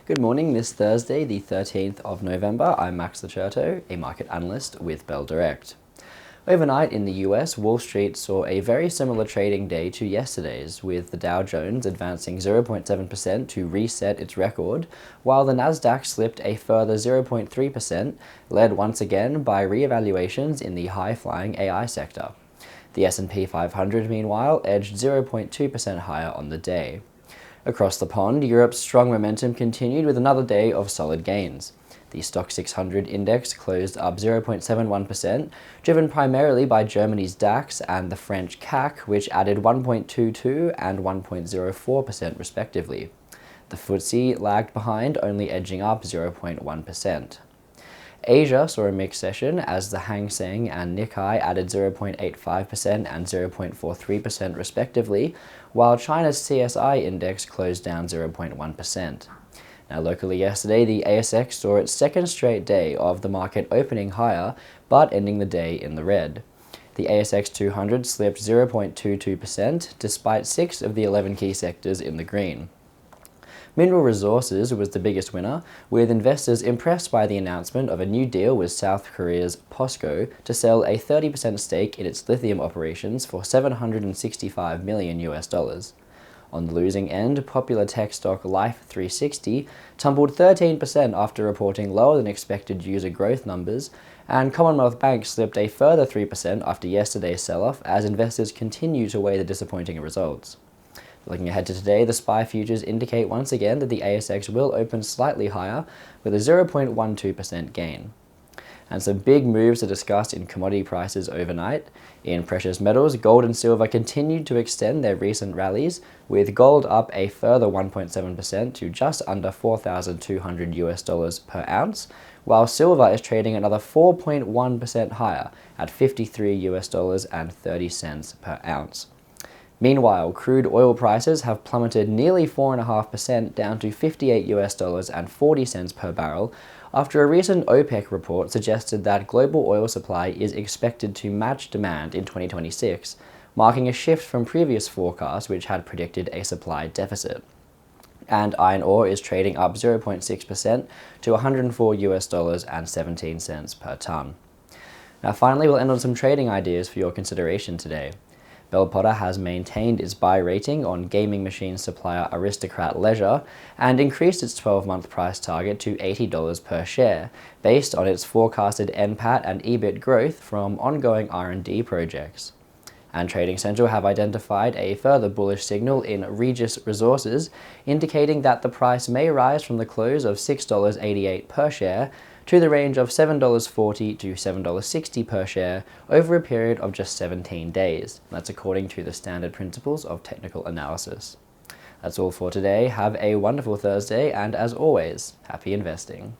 Good morning, this Thursday, the 13th of November. I'm Max Lacerto, a market analyst with Bell Direct. Overnight in the US, Wall Street saw a very similar trading day to yesterday's, with the Dow Jones advancing 0.7% to reset its record, while the Nasdaq slipped a further 0.3%, led once again by reevaluations in the high-flying AI sector. The S&P 500, meanwhile, edged 0.2% higher on the day. Across the pond, Europe's strong momentum continued with another day of solid gains. The Stoxx 600 index closed up 0.71%, driven primarily by Germany's DAX and the French CAC, which added 1.22% and 1.04% respectively. The FTSE lagged behind, only edging up 0.1%. Asia saw a mixed session as the Hang Seng and Nikkei added 0.85% and 0.43% respectively, while China's CSI index closed down 0.1%. Now, locally yesterday, the ASX saw its second straight day of the market opening higher, but ending the day in the red. The ASX 200 slipped 0.22%, despite 6 of the 11 key sectors in the green. Mineral Resources was the biggest winner, with investors impressed by the announcement of a new deal with South Korea's POSCO to sell a 30% stake in its lithium operations for $765 million. On the losing end, popular tech stock Life 360 tumbled 13% after reporting lower than expected user growth numbers, and Commonwealth Bank slipped a further 3% after yesterday's sell-off as investors continue to weigh the disappointing results. Looking ahead to today, the SPY futures indicate once again that the ASX will open slightly higher with a 0.12% gain. And some big moves are discussed in commodity prices overnight. In precious metals, gold and silver continued to extend their recent rallies, with gold up a further 1.7% to just under $4,200 per ounce, while silver is trading another 4.1% higher at $53.30 per ounce. Meanwhile, crude oil prices have plummeted nearly 4.5% down to $58.40 per barrel after a recent OPEC report suggested that global oil supply is expected to match demand in 2026, marking a shift from previous forecasts which had predicted a supply deficit. And iron ore is trading up 0.6% to $104.17 per ton. Now finally, we'll end on some trading ideas for your consideration today. Bell Potter has maintained its buy rating on gaming machine supplier Aristocrat Leisure and increased its 12-month price target to $80 per share, based on its forecasted NPAT and EBIT growth from ongoing R&D projects. And Trading Central have identified a further bullish signal in Regis Resources, indicating that the price may rise from the close of $6.88 per share to the range of $7.40 to $7.60 per share over a period of just 17 days. That's according to the standard principles of technical analysis. That's all for today. Have a wonderful Thursday, and as always, happy investing.